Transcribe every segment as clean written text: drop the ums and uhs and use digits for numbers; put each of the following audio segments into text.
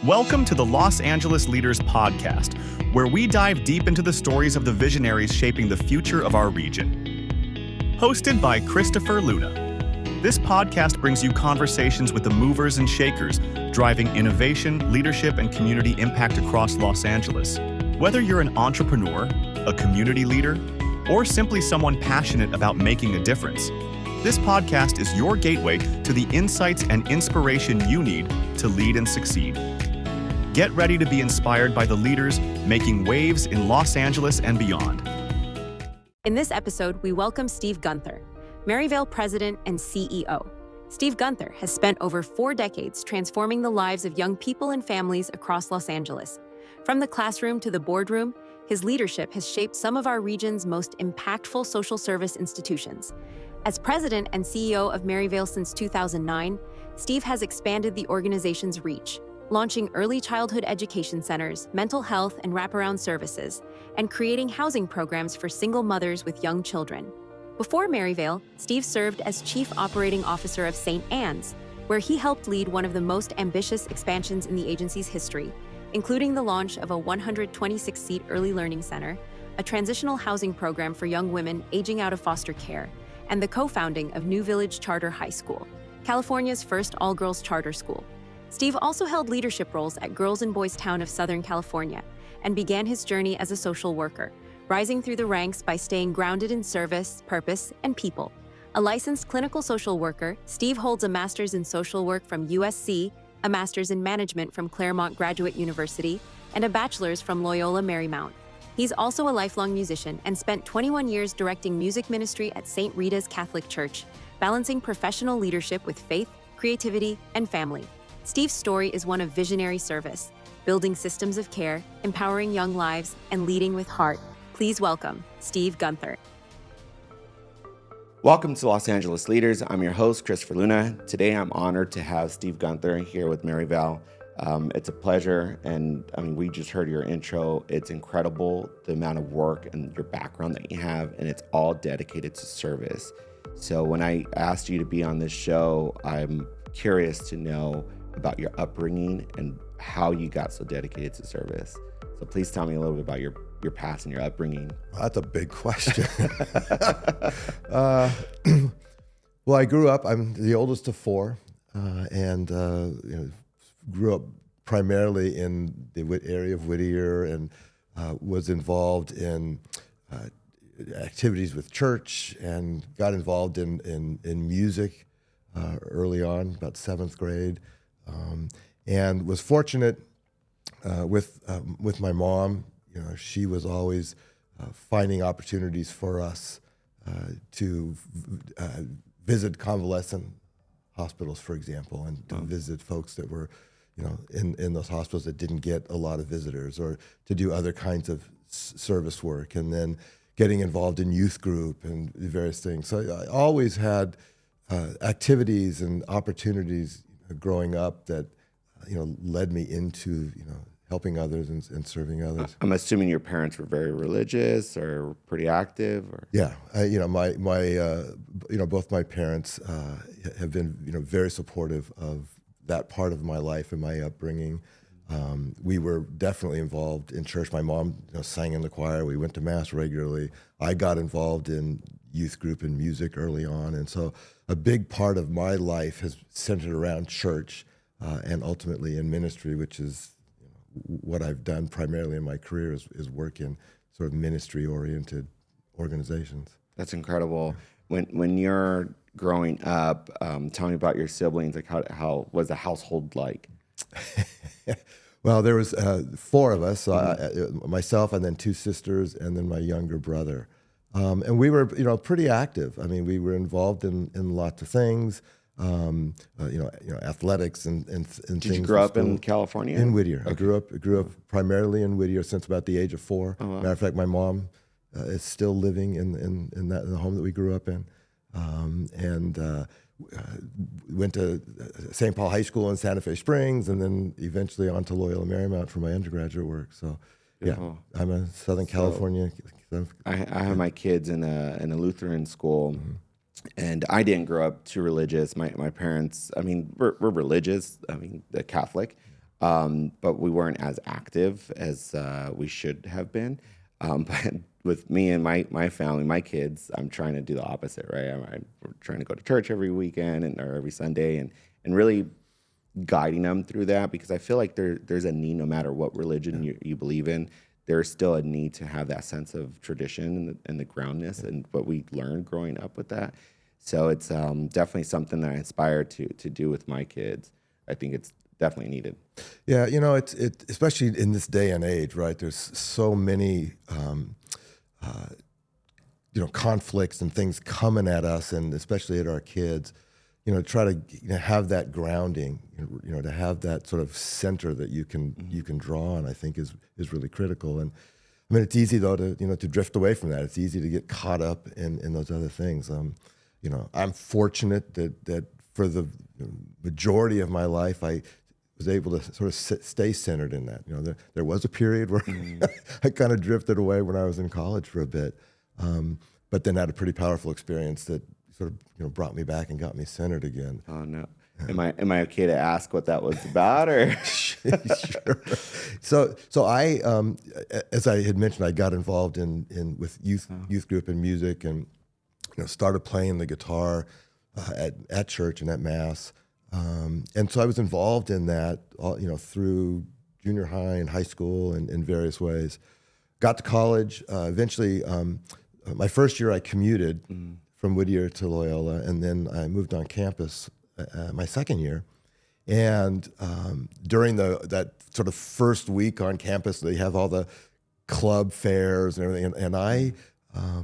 Welcome to the Los Angeles Leaders Podcast, where we dive deep into the stories of the visionaries shaping the future of our region. Hosted by Christopher Luna. This podcast brings you conversations with the movers and shakers, driving innovation, leadership, and community impact across Los Angeles. Whether you're an entrepreneur, a community leader, or simply someone passionate about making a difference, this podcast is your gateway to the insights and inspiration you need to lead and succeed. Get ready to be inspired by the leaders making waves in Los Angeles and beyond. In this episode, we welcome Steve Gunther, Maryvale President and CEO. Steve Gunther has spent over 4 decades transforming the lives of young people and families across Los Angeles. From the classroom to the boardroom, his leadership has shaped some of our region's most impactful social service institutions. As president and CEO of Maryvale since 2009, Steve has expanded the organization's reach, launching early childhood education centers, mental health and wraparound services, and creating housing programs for single mothers with young children. Before Maryvale, Steve served as Chief Operating Officer of St. Anne's, where he helped lead one of the most ambitious expansions in the agency's history, including the launch of a 126-seat early learning center, a transitional housing program for young women aging out of foster care, and the co-founding of New Village Charter High School, California's first all-girls charter school. Steve also held leadership roles at Girls and Boys Town of Southern California and began his journey as a social worker, rising through the ranks by staying grounded in service, purpose, and people. A licensed clinical social worker, Steve holds a master's in social work from USC, a master's in management from Claremont Graduate University, and a bachelor's from Loyola Marymount. He's also a lifelong musician and spent 21 years directing music ministry at St. Rita's Catholic Church, balancing professional leadership with faith, creativity, and family. Steve's story is one of visionary service, building systems of care, empowering young lives, and leading with heart. Please welcome Steve Gunther. Welcome to Los Angeles Leaders. I'm your host, Christopher Luna. Today, I'm honored to have Steve Gunther here with Maryvale. It's a pleasure, and we just heard your intro. It's incredible, the amount of work and your background that you have, and it's all dedicated to service. So when I asked you to be on this show, I'm curious to know about your upbringing and how you got so dedicated to service. So please tell me a little bit about your past and your upbringing. Well, that's a big question. Well, I grew up, I'm the oldest of 4, and grew up primarily in the area of Whittier and was involved in activities with church and got involved in music early on, about 7th grade, and was fortunate with my mom. She was always finding opportunities for us to visit convalescent hospitals, for example, and to visit folks that were in those hospitals that didn't get a lot of visitors, or to do other kinds of service work, and then getting involved in youth group and various things. So I always had activities and opportunities growing up that led me into helping others and serving others. I'm assuming your parents were very religious or pretty active, or yeah. Both my parents have been very supportive of that part of my life and my upbringing. We were definitely involved in church. My mom sang in the choir. We went to mass regularly. I got involved in youth group and music early on, and so a big part of my life has centered around church and ultimately in ministry, which is what I've done primarily in my career is work in sort of ministry-oriented organizations. That's incredible. When you're growing up, tell me about your siblings. Like how was the household like? Well, there was 4 of us, myself and then 2 sisters and then my younger brother. And we were, pretty active. We were involved in lots of things, athletics and things. Did you grow up in California? In Whittier. Okay. I grew up primarily in Whittier since about the age of 4. Oh, wow. Matter of fact, my mom is still living in the home that we grew up in, and went to St. Paul High School in Santa Fe Springs, and then eventually on to Loyola Marymount for my undergraduate work. So, yeah, I'm a Southern California. I have my kids in a Lutheran school, And I didn't grow up too religious. My parents, I mean, we're religious. I mean, they're Catholic. but we weren't as active as we should have been. But with me and my family, my kids, I'm trying to do the opposite, right? I'm trying to go to church every weekend or every Sunday, and really guiding them through that, because I feel like there's a need, no matter what religion you believe in, there's still a need to have that sense of tradition and the groundness and what we learned growing up with that. So it's definitely something that I aspire to do with my kids. I think it's definitely needed. Yeah, it's especially in this day and age, right? There's so many conflicts and things coming at us, and especially at our kids. Try to have that grounding, to have that sort of center that you can draw on, I think is really critical. And I mean, it's easy though to drift away from that. It's easy to get caught up in those other things. I'm fortunate that for the majority of my life, I was able to sort of stay centered in that. There was a period where I kind of drifted away when I was in college for a bit, but then had a pretty powerful experience that sort of brought me back and got me centered again. Oh no! Am I okay to ask what that was about, or? Sure. So I, as I had mentioned, I got involved with youth group and music, and started playing the guitar at church and at mass, and so I was involved in that, through junior high and high school and in various ways. Got to college. Eventually, my first year I commuted from Whittier to Loyola, and then I moved on campus my second year. And during that sort of first week on campus, they have all the club fairs and everything, and I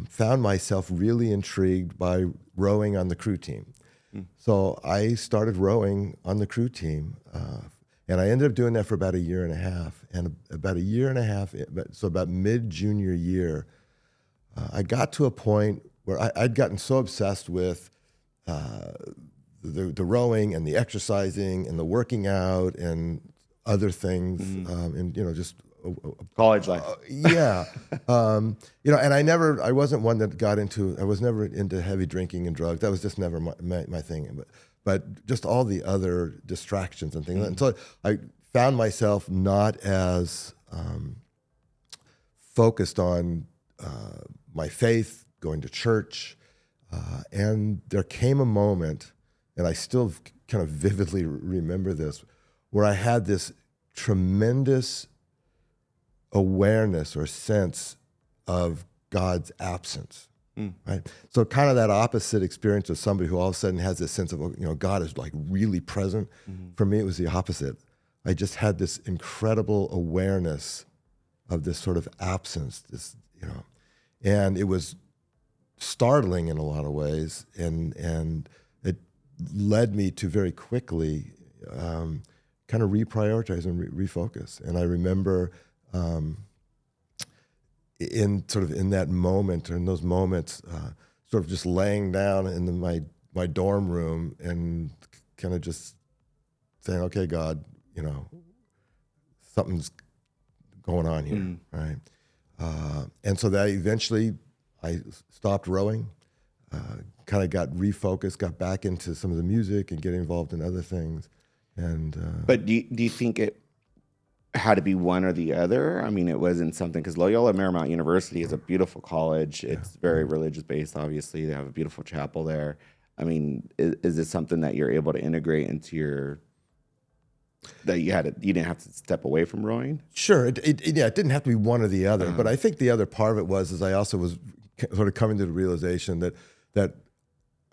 found myself really intrigued by rowing on the crew team. So I started rowing on the crew team, and I ended up doing that for about a year and a half. And about a year and a half, so about mid-junior year, I got to a point where I'd gotten so obsessed with the rowing and the exercising and the working out and other things, and just college life. Yeah, and I wasn't one that I was never into heavy drinking and drugs. That was just never my thing. But just all the other distractions and things. And so I found myself not as focused on my faith, going to church, and there came a moment, and I still kind of vividly remember this, where I had this tremendous awareness or sense of God's absence, right? So kind of that opposite experience of somebody who all of a sudden has this sense of, God is like really present. For me, it was the opposite. I just had this incredible awareness of this sort of absence, and it was startling in a lot of ways, and it led me to very quickly kind of reprioritize and refocus. And I remember in that moment, or in those moments, sort of just laying down in my dorm room and kind of just saying, okay, God, something's going on here, right? And so that eventually I stopped rowing, kind of got refocused, got back into some of the music and getting involved in other things. And but do you think it had to be one or the other? I mean, it wasn't something, because Loyola Marymount University is a beautiful college. It's very religious based, obviously. They have a beautiful chapel there. I mean, is this something that you're able to integrate into that you didn't have to step away from rowing? Sure. It didn't have to be one or the other. But I think the other part of it was I also was sort of coming to the realization that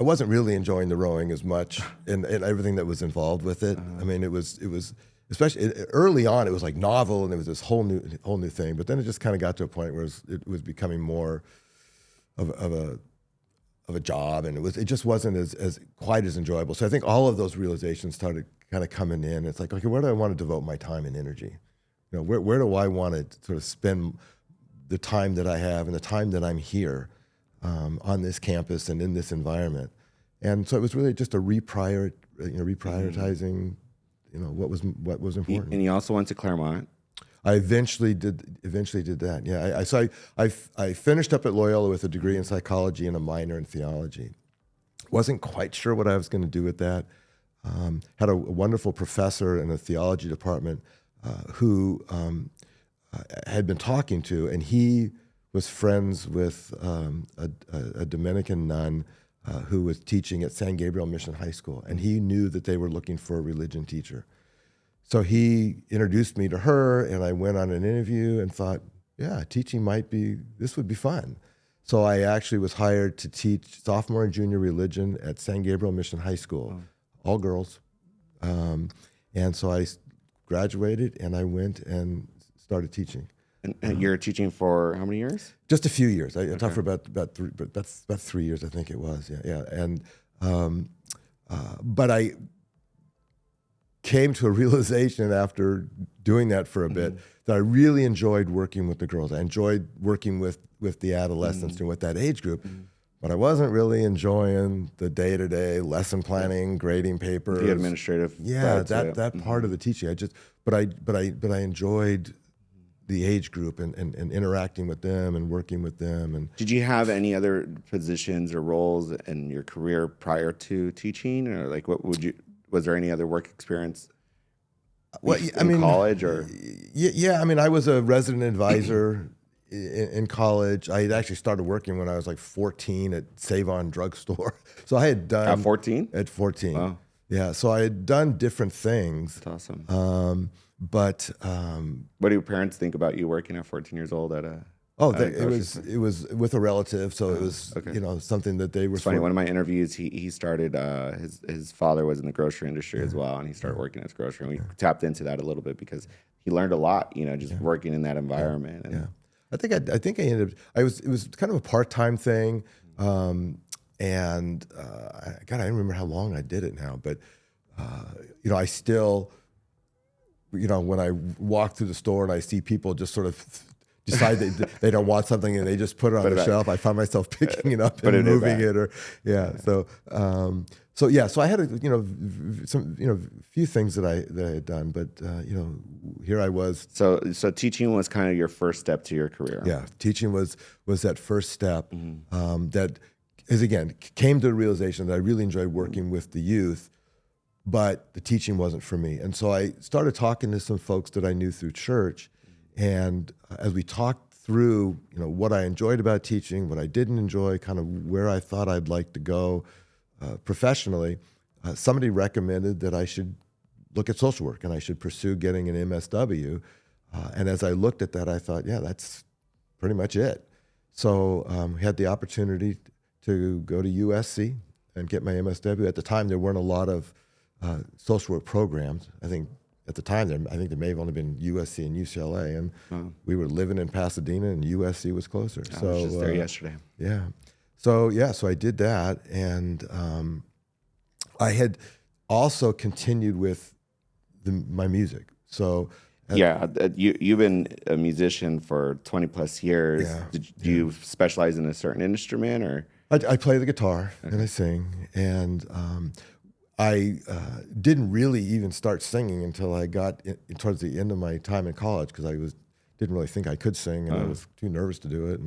I wasn't really enjoying the rowing as much and everything that was involved with it. I mean, it was especially early on, it was like novel and it was this whole new thing. But then it just kind of got to a point where it was becoming more of a job, and it just wasn't as quite as enjoyable. So I think all of those realizations started kind of coming in. It's like, okay, where do I want to devote my time and energy? Where do I want to sort of spend the time that I have and the time that I'm here on this campus and in this environment? And so it was really just a reprioritizing, what was important. And you also went to Claremont. I eventually did that. Yeah, I finished up at Loyola with a degree in psychology and a minor in theology. Wasn't quite sure what I was going to do with that. Had a wonderful professor in the theology department who had been talking to, and he was friends with a Dominican nun who was teaching at San Gabriel Mission High School, and he knew that they were looking for a religion teacher. So he introduced me to her, and I went on an interview and thought, yeah, teaching this would be fun. So I actually was hired to teach sophomore and junior religion at San Gabriel Mission High School, all girls. And so I graduated, and I went and started teaching. And you're teaching for how many years? Just a few years. I taught for about 3 years, I think it was. Yeah. And but I came to a realization after doing that for a bit that I really enjoyed working with the girls. I enjoyed working with the adolescents and with that age group, but I wasn't really enjoying the day-to-day lesson planning, grading papers, The administrative. that part of the teaching. But I enjoyed the age group and interacting with them and working with them. And Did you have any other positions or roles in your career prior to teaching, or like was there any other work experience? In college or? Yeah, I mean, I was a resident advisor in college. I had actually started working when I was like 14 at Save-On drugstore. So I had done At 14? At 14. Wow. Yeah, so I had done different things. That's awesome. But What do your parents think about you working at 14 years old at a? it was with a relative, so it was something that they were. It's funny. One of my interviews, he started. His father was in the grocery industry as well, and he started working as grocery. And we tapped into that a little bit because he learned a lot, just working in that environment. And I think I ended up. It was kind of a part-time thing, and I don't remember how long I did it now, but I still, when I walk through the store and I see people just sort of decide they don't want something and they just put it on the shelf, I find myself picking it up and moving it, So I had some few things that I had done, but here I was. So teaching was kind of your first step to your career. Yeah, teaching was that first step that is, again, came to the realization that I really enjoyed working with the youth, but the teaching wasn't for me. And so I started talking to some folks that I knew through church. And as we talked through, what I enjoyed about teaching, what I didn't enjoy, kind of where I thought I'd like to go professionally, somebody recommended that I should look at social work and I should pursue getting an MSW. And as I looked at that, I thought, yeah, that's pretty much it. So had the opportunity to go to USC and get my MSW. At the time, there weren't a lot of social work programs. I think at the time, there may have only been USC and UCLA, and we were living in Pasadena, and USC was closer. I was just there yesterday. Yeah. So I did that, and I had also continued with my music. So you've been a musician for 20 plus years. Yeah, Do you specialize in a certain instrument, or? I play the guitar and I sing, and I didn't really even start singing until I got towards the end of my time in college, because I didn't really think I could sing, and I was too nervous to do it.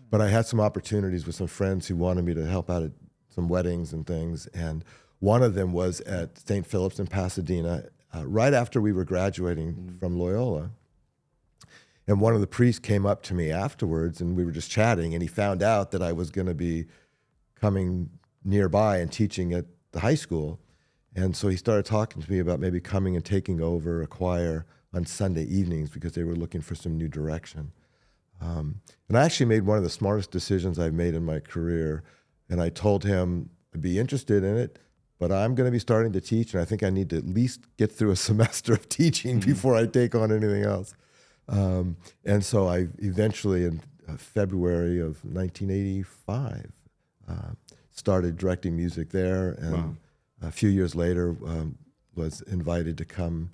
But I had some opportunities with some friends who wanted me to help out at some weddings and things, and one of them was at St. Philip's in Pasadena, right after we were graduating from Loyola. And one of the priests came up to me afterwards, and we were just chatting, and he found out that I was going to be coming nearby and teaching at the high school. And so he started talking to me about maybe coming and taking over a choir on Sunday evenings, because they were looking for some new direction. And I actually made one of the smartest decisions I've made in my career. And I told him I'd be interested in it, but I'm going to be starting to teach, and I think I need to at least get through a semester of teaching before I take on anything else. And so I eventually, in February of 1985, started directing music there. And a few years later, was invited to come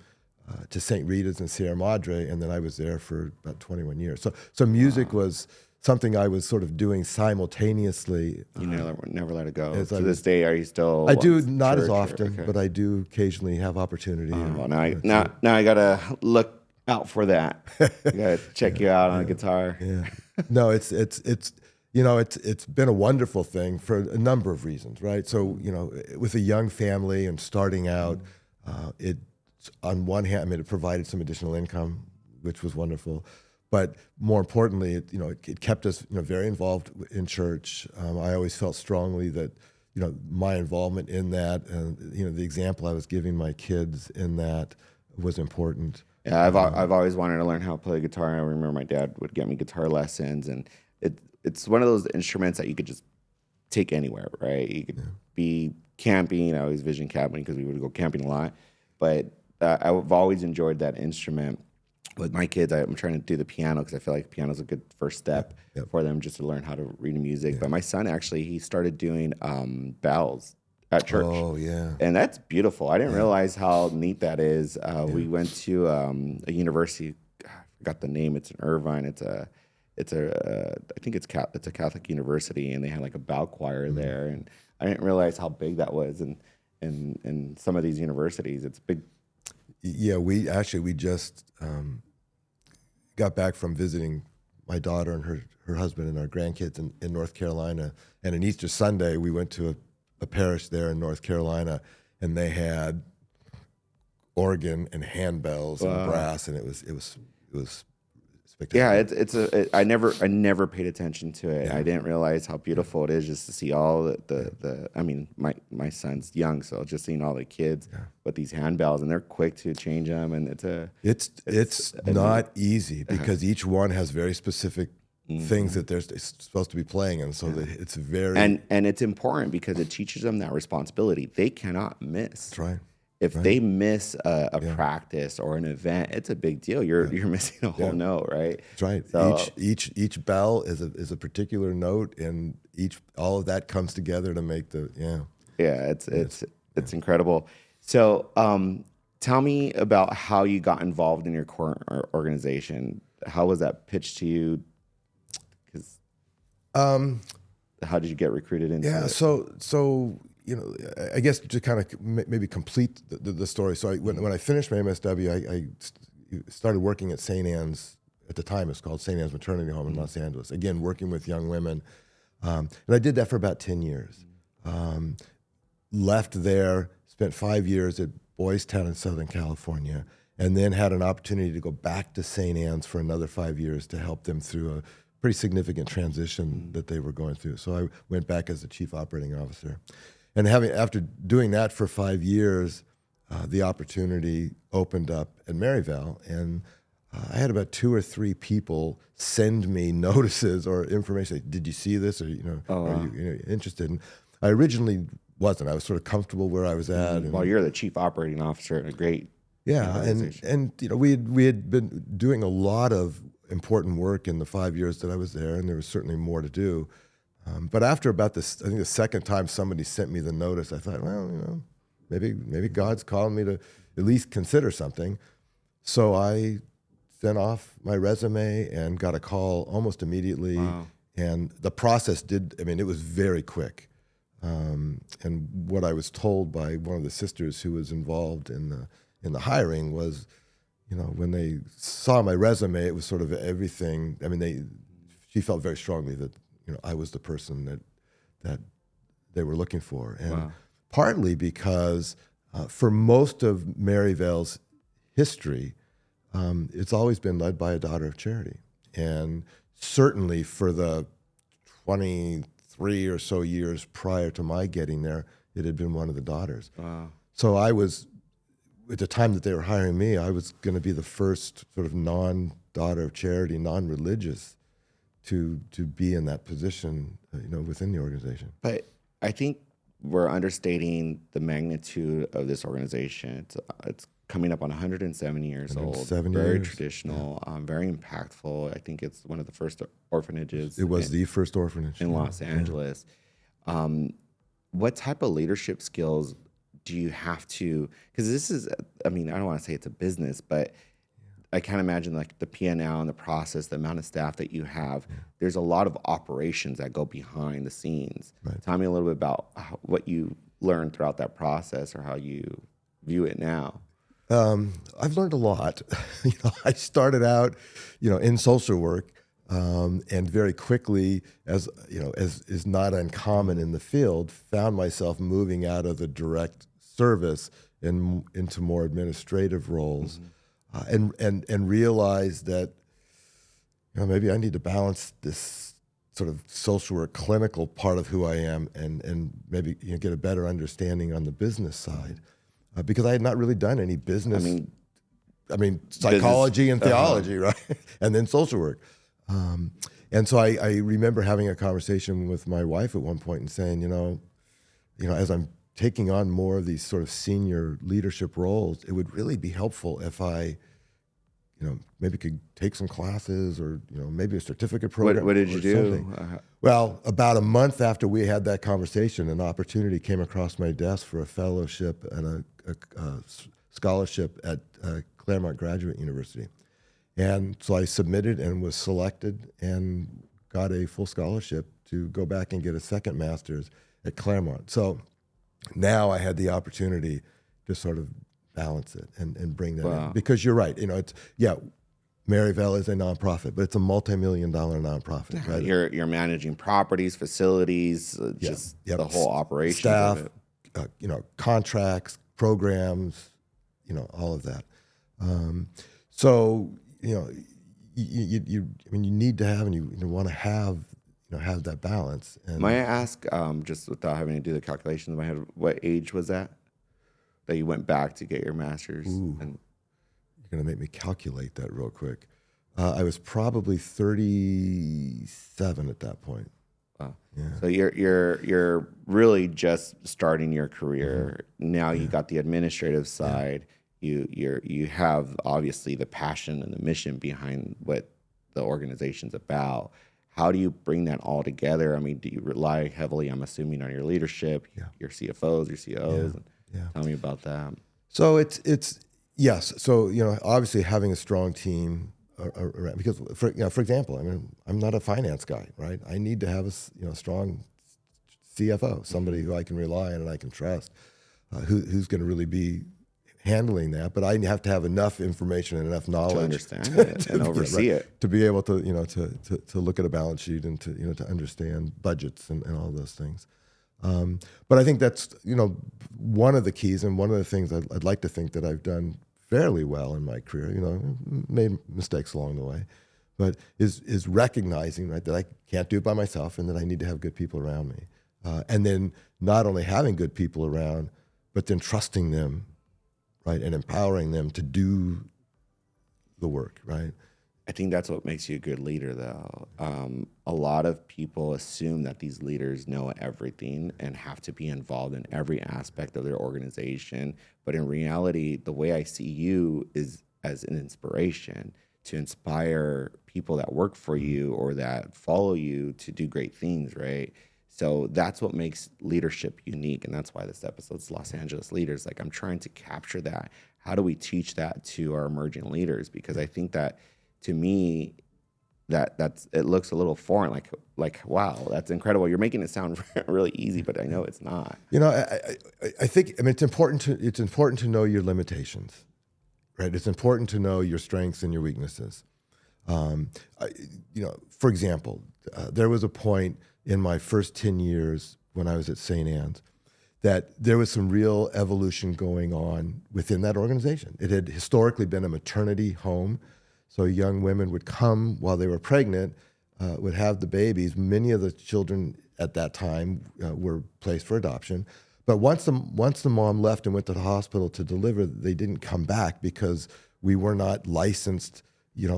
to St. Rita's in Sierra Madre, and then I was there for about 21 years. So music was something I was sort of doing simultaneously. You never let it go. To this day, are you still? I do, not as often, but I do occasionally have opportunity. Now I gotta look out for that. I gotta check you out on a guitar. Yeah. No, it's It's been a wonderful thing for a number of reasons, right? So, with a young family and starting out, it on one hand, I mean, it provided some additional income, which was wonderful. But more importantly, it kept us, very involved in church. I always felt strongly that, my involvement in that, and the example I was giving my kids in that was important. Yeah, I've always wanted to learn how to play guitar. I remember my dad would get me guitar lessons, and it's one of those instruments that you could just take anywhere, right? You could be camping. I always vision camping because we would go camping a lot, but I've always enjoyed that instrument. With my kids, I'm trying to do the piano because I feel like piano is a good first step for them just to learn how to read music. Yeah. But my son actually, he started doing bells at church. Oh, yeah. And that's beautiful. I didn't realize how neat that is. We went to a university. I forgot the name. It's in Irvine. I think it's a Catholic university, and they had like a bell choir there. And I didn't realize how big that was. And in some of these universities, it's big. Yeah, we just got back from visiting my daughter and her husband and our grandkids in North Carolina. And on Easter Sunday, we went to a parish there in North Carolina, and they had organ and handbells and brass, and it was spectacular. Yeah, I never paid attention to it. Yeah. I didn't realize how beautiful it is just to see all the I mean, my son's young, so just seeing all the kids with these handbells, and they're quick to change them, and it's not easy because each one has very specific things that they're supposed to be playing, and so it's very and it's important because it teaches them that responsibility. They cannot miss. That's right. If they miss a practice or an event, it's a big deal. You're missing a whole note, right? That's right. So, each bell is a particular note, and all of that comes together to make it's incredible. So tell me about how you got involved in your current organization. How was that pitched to you? Because how did you get recruited into it? So. I guess to kind of maybe complete the story. So when I finished my MSW, I started working at St. Anne's. At the time, it's called St. Anne's Maternity Home in Los Angeles. Again, working with young women. And I did that for about 10 years. Left there, spent 5 years at Boys Town in Southern California, and then had an opportunity to go back to St. Anne's for another 5 years to help them through a pretty significant transition that they were going through. So I went back as the chief operating officer. And after doing that for 5 years, the opportunity opened up at Maryvale, and I had about 2 or 3 people send me notices or information. Did you see this? Or are you interested? And I originally wasn't. I was sort of comfortable where I was at. Well, you're the chief operating officer at a great and we had been doing a lot of important work in the 5 years that I was there, and there was certainly more to do. But after about this, I think the second time somebody sent me the notice, I thought, well, maybe God's calling me to at least consider something. So I sent off my resume and got a call almost immediately. Wow. And the process it was very quick. And what I was told by one of the sisters who was involved in the hiring was, when they saw my resume, it was sort of everything. She felt very strongly that I was the person that they were looking for. And partly because for most of Maryvale's history, it's always been led by a daughter of charity. And certainly for the 23 or so years prior to my getting there, it had been one of the daughters. Wow. So I was, at the time that they were hiring me, I was going to be the first sort of non-daughter of charity, non-religious to be in that position, within the organization. But I think we're understating the magnitude of this organization. It's coming up on 107 years old. Very traditional, very impactful. I think it's one of the first orphanages. It was the first orphanage in Los Angeles. What type of leadership skills do you have to? Because this is, I don't want to say it's a business, but I can't imagine like the P&L and the process, the amount of staff that you have. Yeah. There's a lot of operations that go behind the scenes. Right. Tell me a little bit about what you learned throughout that process or how you view it now. I've learned a lot. I started out, in social work, and very quickly, as is not uncommon in the field, found myself moving out of the direct service and into more administrative roles, and realized that maybe I need to balance this sort of social work clinical part of who I am, and maybe get a better understanding on the business side, because I had not really done any business. I mean, psychology and theology, right? And then social work. And so I remember having a conversation with my wife at one point and saying, as I'm taking on more of these sort of senior leadership roles, it would really be helpful if I, maybe could take some classes, or, maybe a certificate program. What did you do? Well, about a month after we had that conversation, an opportunity came across my desk for a fellowship and a scholarship at Claremont Graduate University. And so I submitted and was selected and got a full scholarship to go back and get a second master's at Claremont. So now I had the opportunity to sort of balance it and bring that in. Because you're right, Maryvale is a nonprofit, but it's a multi-million-dollar nonprofit. Right? You're managing properties, facilities, the whole operation, staff, of it. Contracts, programs, all of that. So you need to have, and you want to have that balance. And may I ask, just without having to do the calculations in my head, what age was that you went back to get your master's? You're going to make me calculate that real quick. I was probably 37 at that point. Wow. Yeah. So you're really just starting your career. Now you got the administrative side. You have obviously the passion and the mission behind what the organization's about. How do you bring that all together? I mean, do you rely heavily, I'm assuming, on your leadership, your CFOs, your COs? Tell me about that. So it's yes. So obviously having a strong team around, because for example, I'm not a finance guy, right? I need to have a strong CFO, somebody who I can rely on and I can trust, who's going to really be handling that. But I have to have enough information and enough knowledge to understand it and oversee it, to be able to to look at a balance sheet and to understand budgets and all those things. But I think that's one of the keys, and one of the things I'd like to think that I've done fairly well in my career. Made mistakes along the way, but is recognizing, right, that I can't do it by myself, and that I need to have good people around me, and then not only having good people around, but then trusting them, right, and empowering them to do the work, right. I think that's what makes you a good leader, though. A lot of people assume that these leaders know everything and have to be involved in every aspect of their organization. But in reality, the way I see you is as an inspiration to inspire people that work for you or that follow you to do great things, right? So that's what makes leadership unique. And that's why this episode's Los Angeles Leaders. Like, I'm trying to capture that. How do we teach that to our emerging leaders? Because I think that, to me, that's it looks a little foreign. Like wow, that's incredible. You're making it sound really easy, but I know it's not. I think it's important to know your limitations, right? It's important to know your strengths and your weaknesses. For example, there was a point in my first 10 years when I was at St. Anne's that there was some real evolution going on within that organization. It had historically been a maternity home. So young women would come while they were pregnant, would have the babies. Many of the children at that time were placed for adoption. But once the mom left and went to the hospital to deliver, they didn't come back because we were not licensed,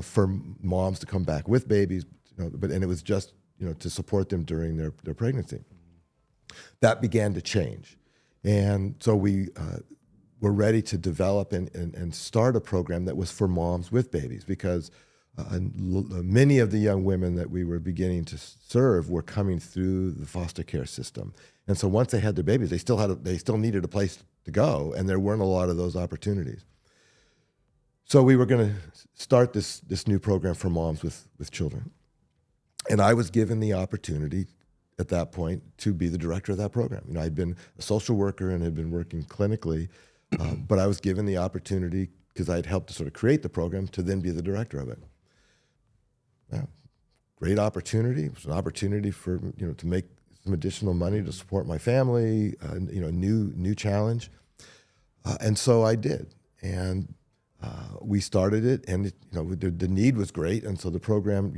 for moms to come back with babies. And it was just, to support them during their pregnancy. That began to change, and so we were ready to develop and start a program that was for moms with babies, because many of the young women that we were beginning to serve were coming through the foster care system. And so once they had their babies, they still needed a place to go, and there weren't a lot of those opportunities. So we were going to start this new program for moms with children. And I was given the opportunity at that point to be the director of that program. I'd been a social worker and had been working clinically, but I was given the opportunity, because I'd helped to sort of create the program, to then be the director of it. Well, great opportunity. It was an opportunity for to make some additional money to support my family. New challenge, and so I did, and we started it, and the need was great, and so the program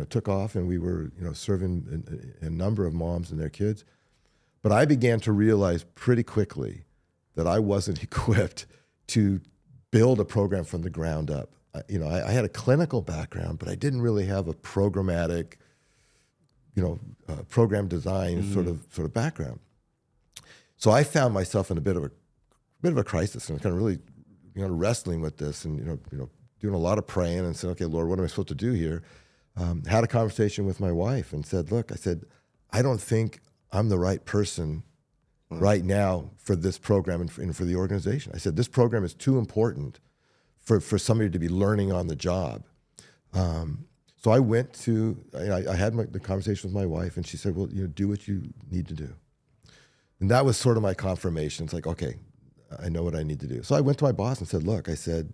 took off, and we were serving a number of moms and their kids. But I began to realize pretty quickly that I wasn't equipped to build a program from the ground up. I had a clinical background, but I didn't really have a programmatic, program design sort of background. So I found myself in a bit of a crisis, and kind of really, wrestling with this, and doing a lot of praying, and said, "Okay, Lord, what am I supposed to do here?" Had a conversation with my wife, and said, "Look," I said, "I don't think I'm the right person right now for this program and for the organization." I said, "This program is too important for somebody to be learning on the job." So I went to, I had the conversation with my wife, and she said, "Well, do what you need to do." And that was sort of my confirmation. It's like, okay, I know what I need to do. So I went to my boss and said, "Look," I said,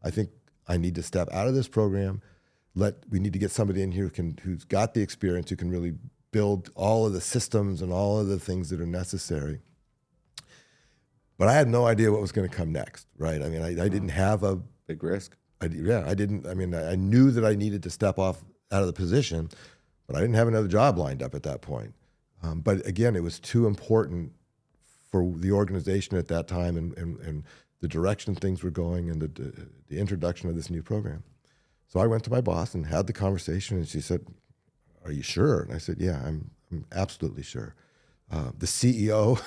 "I think I need to step out of this program. We need to get somebody in here who's got the experience, who can really build all of the systems and all of the things that are necessary." But I had no idea what was going to come next, right? I mean, I didn't have a Big risk. I didn't. I mean, I knew that I needed to step off out of the position, but I didn't have another job lined up at that point. But again, it was too important for the organization at that time, and the direction things were going, and the introduction of this new program. So I went to my boss and had the conversation, and she said, "Are you sure?" And I said, "Yeah, I'm absolutely sure." The CEO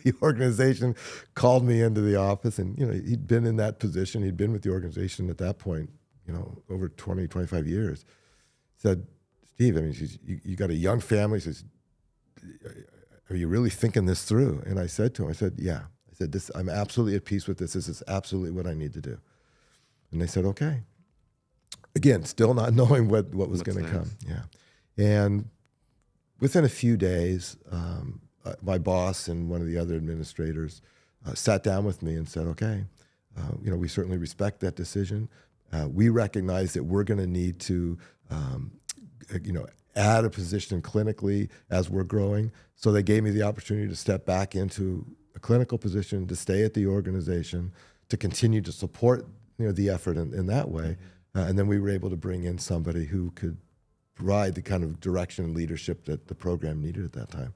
the organization called me into the office, and he'd been in that position. He'd been with the organization at that point, over 20, 25 years. Said, "Steve, I mean, you got a young family." He says, "Are you really thinking this through?" And I said to him, I said, "Yeah." I said, "I'm absolutely at peace with this. This is absolutely what I need to do." And they said, "Okay." Again, still not knowing what was going to come. Yeah. And within a few days, my boss and one of the other administrators sat down with me and said, "Okay, we certainly respect that decision. We recognize that we're going to need to, add a position clinically as we're growing." So they gave me the opportunity to step back into a clinical position, to stay at the organization, to continue to support the effort in that way. And then we were able to bring in somebody who could provide the kind of direction and leadership that the program needed at that time.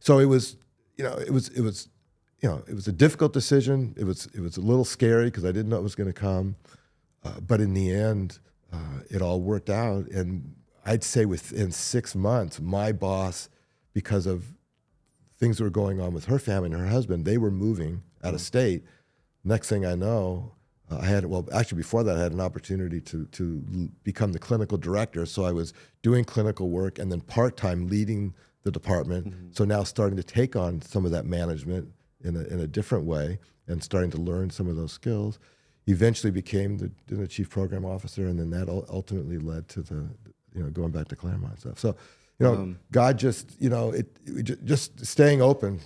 So it was a difficult decision. It was a little scary because I didn't know it was going to come. But in the end, it all worked out. And I'd say within 6 months, my boss, because of things that were going on with her family and her husband, they were moving out of state. Next thing I know, before that, I had an opportunity to become the clinical director. So I was doing clinical work and then part-time leading the department. So now starting to take on some of that management in a different way and starting to learn some of those skills. Eventually became the chief program officer, and then that ultimately led to going back to Claremont and stuff. So, God just, just staying open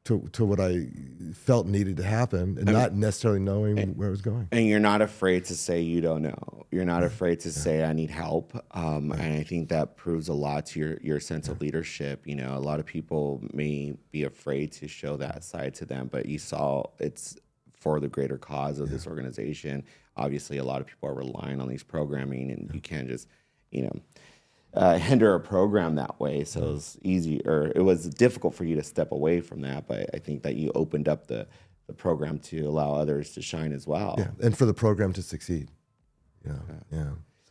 to what I felt needed to happen, and not necessarily knowing where it was going. And you're not afraid to say you don't know. You're not afraid to say I need help. And I think that proves a lot to your sense of leadership. A lot of people may be afraid to show that side to them, but you saw it's for the greater cause of this organization. Obviously, a lot of people are relying on these programming, and you can't just, hinder a program that way. So it was easy, or it was difficult for you to step away from that. But I think that you opened up the program to allow others to shine as well. Yeah, and for the program to succeed.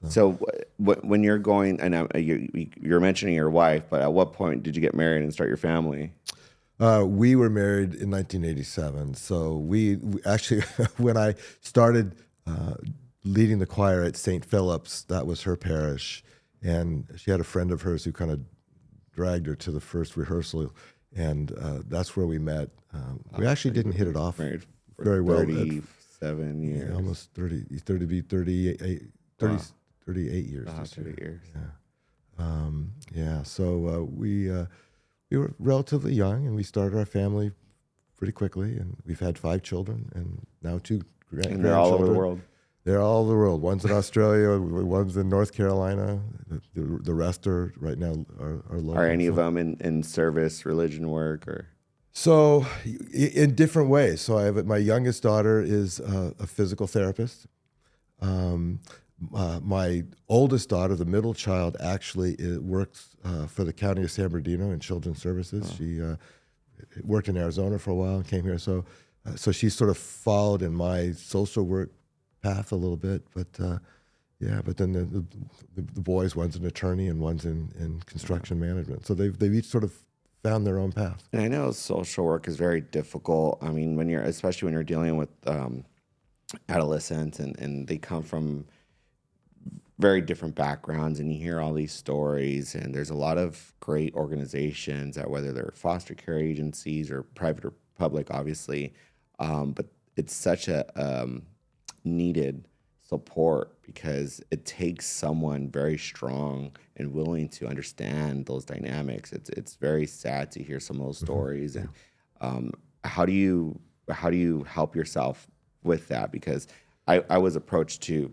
So when you're going, and you're mentioning your wife, but at what point did you get married and start your family? We were married in 1987. So we actually, when I started leading the choir at St. Philip's, that was her parish. And she had a friend of hers who kind of dragged her to the first rehearsal, and that's where we met. We actually didn't hit it off very well. 37 years. Almost 30. He's 38 years. 30 years. Yeah. So we were relatively young, and we started our family pretty quickly, and we've had 5 children, and now 2 grandchildren. And they're all over the world. They're all over the world. One's in Australia, one's in North Carolina. The rest are right now are local. Are any of them in service, religion work, or? So in different ways. So I have my youngest daughter is a physical therapist. My oldest daughter, the middle child, actually works for the County of San Bernardino in Children's Services. She worked in Arizona for a while and came here. So she sort of followed in my social work path a little bit. But but then the boys, one's an attorney and one's in construction management. So they've each sort of found their own path. And I know social work is very difficult. I mean, especially when you're dealing with adolescents and they come from very different backgrounds, and you hear all these stories, and there's a lot of great organizations that, whether they're foster care agencies or private or public, obviously, but it's such a needed support because it takes someone very strong and willing to understand those dynamics. It's very sad to hear some of those stories. And how do you help yourself with that? Because I was approached to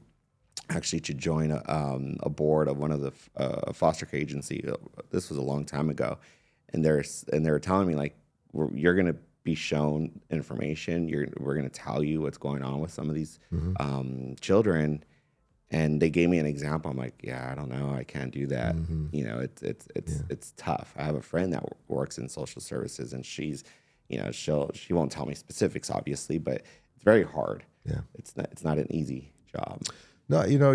join a board of one of the foster care agency. This was a long time ago, and they were telling me, like, you're going to be shown information. We're going to tell you what's going on with some of these children. And they gave me an example. I'm like, yeah, I don't know. I can't do that. It's tough. I have a friend that works in social services, and she's, she won't tell me specifics, obviously, but it's very hard. Yeah, it's not an easy job. No,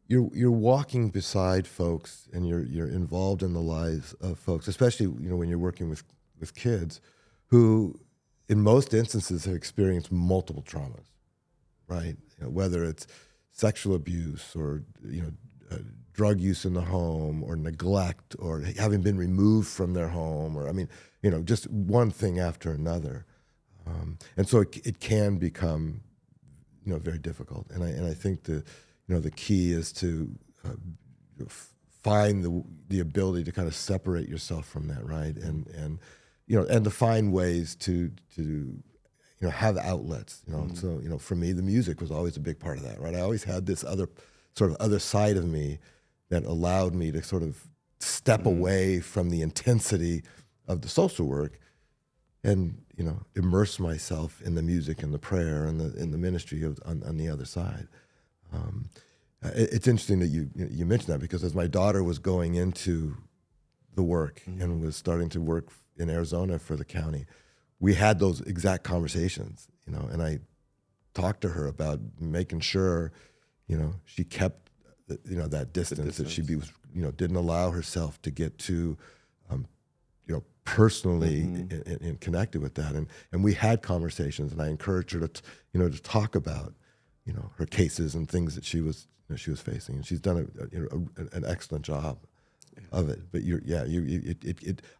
you're walking beside folks, and you're involved in the lives of folks, especially when you're working with kids who, in most instances, have experienced multiple traumas, right? Whether it's sexual abuse or drug use in the home, or neglect, or having been removed from their home, or just one thing after another, and so it can become very difficult. And I think the key is to find the ability to kind of separate yourself from that, right? And to find ways to have outlets. So for me, the music was always a big part of that, right? I always had this other side of me that allowed me to sort of step away from the intensity of the social work and immerse myself in the music and the prayer and in the ministry on the other side. It's interesting that you mentioned that, because as my daughter was going into the work and was starting to work in Arizona for the county, we had those exact conversations, and I talked to her about making sure, she kept, that distance, that she didn't allow herself to get too, personally and connected with that. And we had conversations, and I encouraged her to, to talk about, her cases and things that she was facing. And she's done an excellent job of it. But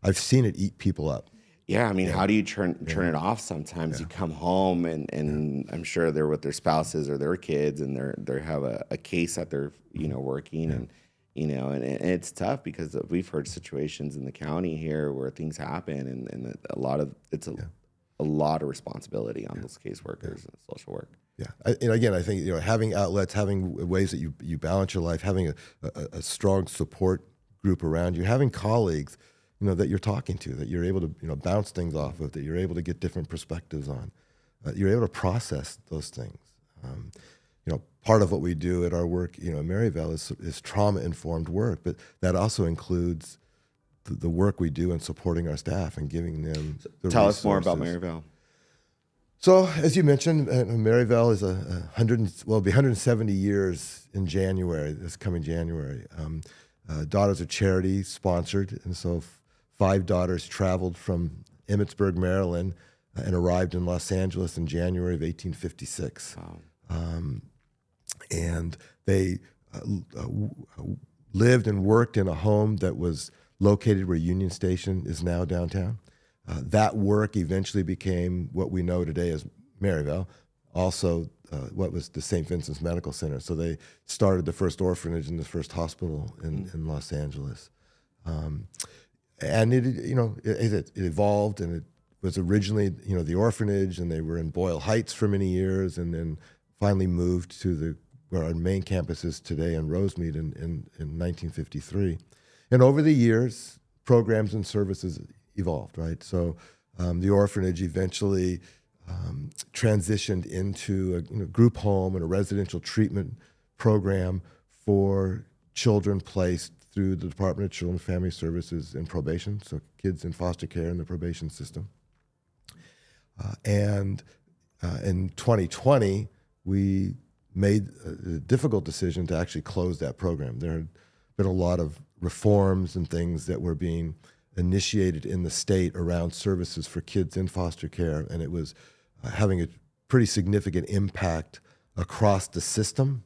I've seen it eat people up. Yeah, I mean, how do you turn it off sometimes? You come home and I'm sure they're with their spouses or their kids, and they have a case that they're, working and it's tough, because we've heard situations in the county here where things happen, and a lot of responsibility on those caseworkers and social work. Yeah, and again, I think having outlets, having ways that you balance your life, having a strong support group around you, having colleagues, that you're talking to, that you're able to bounce things off of, that you're able to get different perspectives on, you're able to process those things. Part of what we do at our work, at Maryvale is trauma-informed work, but that also includes the work we do in supporting our staff and giving them the Tell resources. us more about Maryvale. So, as you mentioned, Maryvale is will be 170 years in January, this coming January. Daughters of Charity sponsored, and so 5 daughters traveled from Emmitsburg, Maryland, and arrived in Los Angeles in January of 1856. Wow. And they lived and worked in a home that was located where Union Station is now downtown. That work eventually became what we know today as Maryvale, also what was the St. Vincent's Medical Center. So they started the first orphanage and the first hospital in Los Angeles. And it evolved, and was originally, the orphanage, and they were in Boyle Heights for many years, and then finally moved to where our main campus is today in Rosemead in 1953. And over the years, programs and services evolved, right? So the orphanage eventually transitioned into a group home and a residential treatment program for children placed through the Department of Children and Family Services and Probation, so kids in foster care in the probation system. And in 2020, we made a difficult decision to actually close that program. There had been a lot of reforms and things that were being initiated in the state around services for kids in foster care, and it was having a pretty significant impact across the system.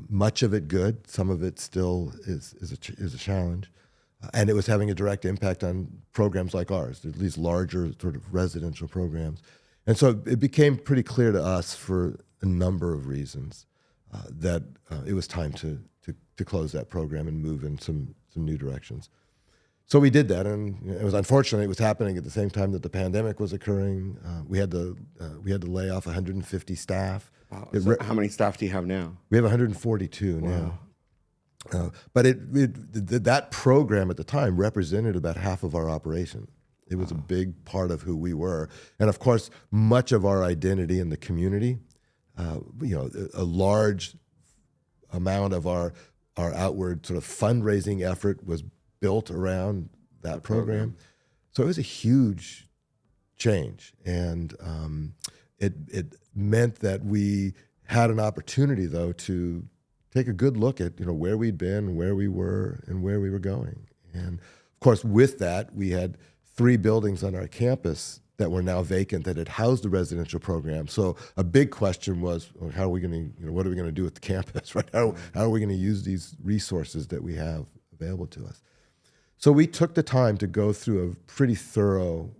Much of it good, some of it still is a challenge. And it was having a direct impact on programs like ours, at least larger sort of residential programs. And so it became pretty clear to us for a number of reasons that it was time to close that program and move in some new directions. So we did that, and it was unfortunate. It was happening at the same time that the pandemic was occurring. We had to lay off 150 staff. Wow. So how many staff do you have now? We have 142 now. But that program at the time represented about half of our operation. It was a big part of who we were, and of course, much of our identity in the community. A large amount of our outward sort of fundraising effort was built around that program. So it was a huge change, and it meant that we had an opportunity, though, to take a good look at where we'd been, where we were, and where we were going. And of course, with that, we had 3 buildings on our campus that were now vacant that had housed the residential program. So a big question was, how are we going to, what are we going to do with the campus, right? How are we going to use these resources that we have available to us? So we took the time to go through a pretty thorough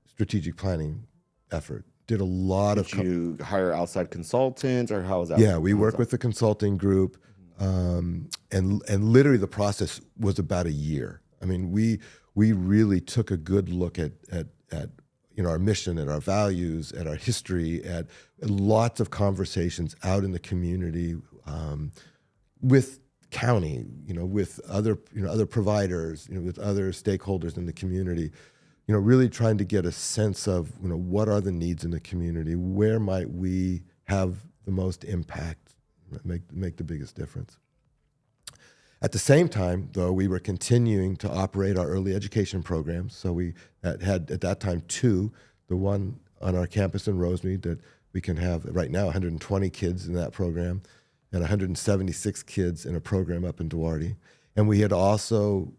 strategic planning effort. Did a lot of... Did you hire outside consultants, or how was that? Yeah, we worked with the consulting group, and literally the process was about a year. I mean, we really took a good look at our mission, at our values, at our history, at lots of conversations out in the community with county, with other providers, with other stakeholders in the community. Really trying to get a sense of, what are the needs in the community? Where might we have the most impact, make the biggest difference? At the same time, though, we were continuing to operate our early education programs. So we had, at that time, 2, the one on our campus in Rosemead that we can have right now 120 kids in that program and 176 kids in a program up in Duarte. And we had also,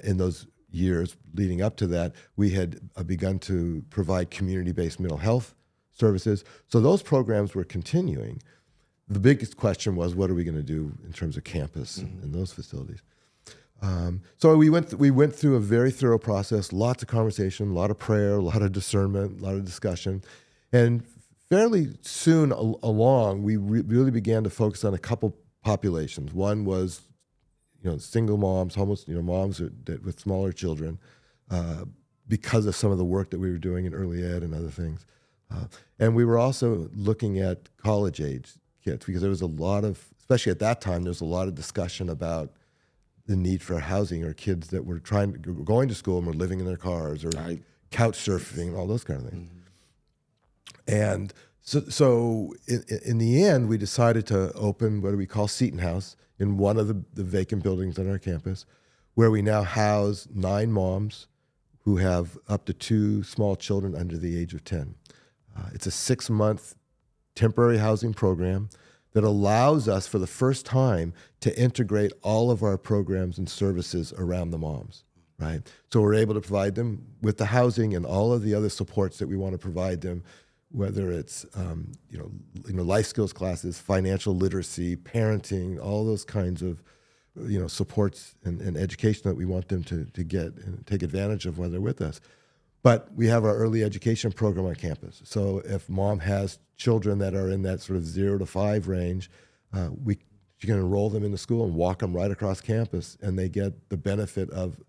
in those years leading up to that, we had begun to provide community-based mental health services. So those programs were continuing. The biggest question was, what are we going to do in terms of campus and those facilities? So we went through a very thorough process, lots of conversation, a lot of prayer, a lot of discernment, a lot of discussion. And fairly soon along, we really began to focus on a couple populations. One was single moms, homeless, moms that with smaller children, because of some of the work that we were doing in early ed and other things. And we were also looking at college age kids, because there was a lot of, especially at that time, there was a lot of discussion about the need for housing, or kids that were going to school and were living in their cars, or couch surfing, and all those kind of things. And so in the end, we decided to open what we call Seton House in one of the vacant buildings on our campus, where we now house 9 moms who have up to 2 small children under the age of 10. It's a 6-month temporary housing program that allows us for the first time to integrate all of our programs and services around the moms, right? So we're able to provide them with the housing and all of the other supports that we want to provide them, whether it's life skills classes, financial literacy, parenting, all those kinds of supports and education that we want them to get and take advantage of while they're with us. But we have our early education program on campus. So if mom has children that are in that sort of 0 to 5 range, she can enroll them in the school and walk them right across campus, and they get the benefit of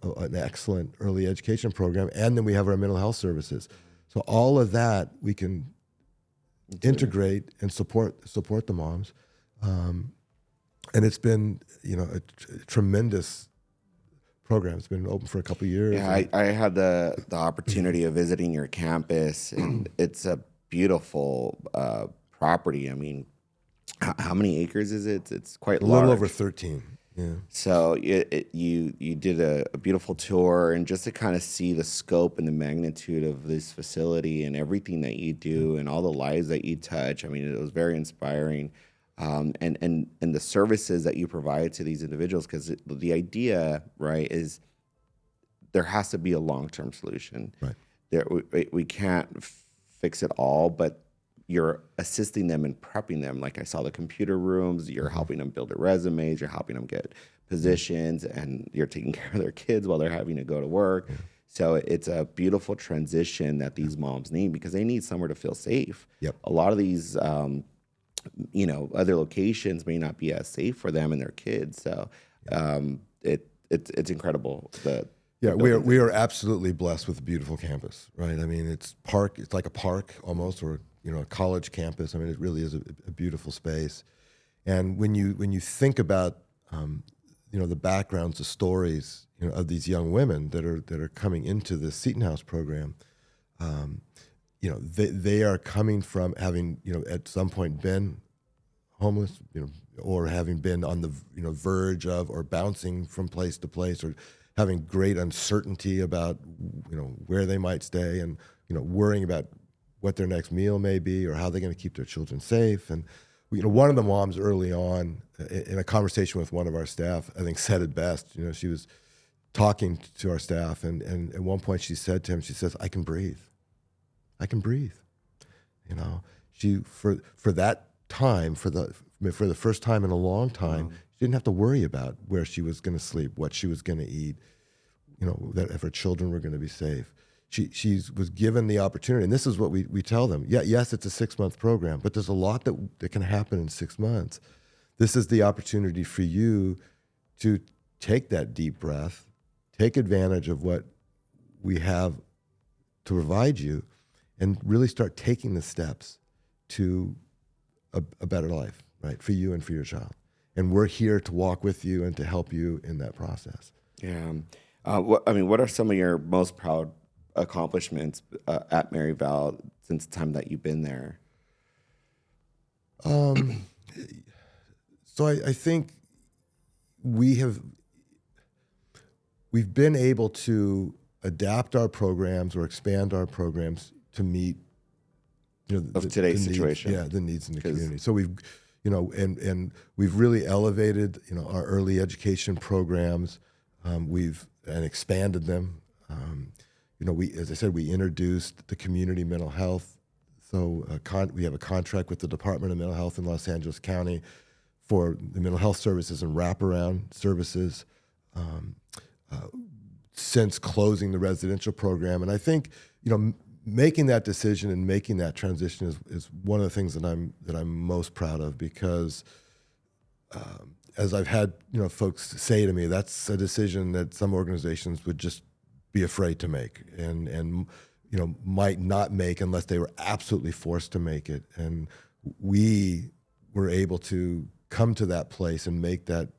an excellent early education program, and then we have our mental health services. So all of that we can integrate and support the moms, and it's been a tremendous program. It's been open for a couple of years. Yeah, I had the opportunity of visiting your campus, and it's a beautiful property. I mean, how many acres is it? It's quite a large. little over 13. Yeah. So you did a beautiful tour, and just to kind of see the scope and the magnitude of this facility and everything that you do and all the lives that you touch. I mean, it was very inspiring, and the services that you provide to these individuals. Because the idea, right, is there has to be a long-term solution. Right. We can't fix it all, but you're assisting them and prepping them. Like I saw the computer rooms, you're helping them build their resumes, you're helping them get positions, and you're taking care of their kids while they're having to go to work. So it's a beautiful transition that these moms need, because they need somewhere to feel safe. Yep. A lot of these, other locations may not be as safe for them and their kids. So it's incredible. We are absolutely blessed with a beautiful campus, right? I mean, it's like a park almost, or a college campus. I mean, it really is a beautiful space. And when you think about the backgrounds, the stories of these young women that are coming into the Seton House program, they are coming from having at some point been homeless, or having been on the verge of, or bouncing from place to place, or having great uncertainty about where they might stay, and worrying about what their next meal may be, or how they're going to keep their children safe. And one of the moms early on, in a conversation with one of our staff, I think said it best. She was talking to our staff, and at one point she said to him, she says, "I can breathe. I can breathe." She for that time, for the first time in a long time, she didn't have to worry about where she was going to sleep, what she was going to eat, that if her children were going to be safe. She was given the opportunity, and this is what we tell them. Yes, it's a 6-month program, but there's a lot that can happen in 6 months. This is the opportunity for you to take that deep breath, take advantage of what we have to provide you, and really start taking the steps to a better life, right, for you and for your child. And we're here to walk with you and to help you in that process. Yeah. What are some of your most proud accomplishments at Maryvale since the time that you've been there? So I think we've been able to adapt our programs or expand our programs to meet today's situation. The needs in the community. So we've and we've really elevated our early education programs. We've expanded them. As I said, we introduced the community mental health. So we have a contract with the Department of Mental Health in Los Angeles County for the mental health services and wraparound services since closing the residential program. And I think, making that decision and making that transition is one of the things that I'm most proud of, because as I've had folks say to me, that's a decision that some organizations would just be afraid to make, and might not make unless they were absolutely forced to make it. And we were able to come to that place and make that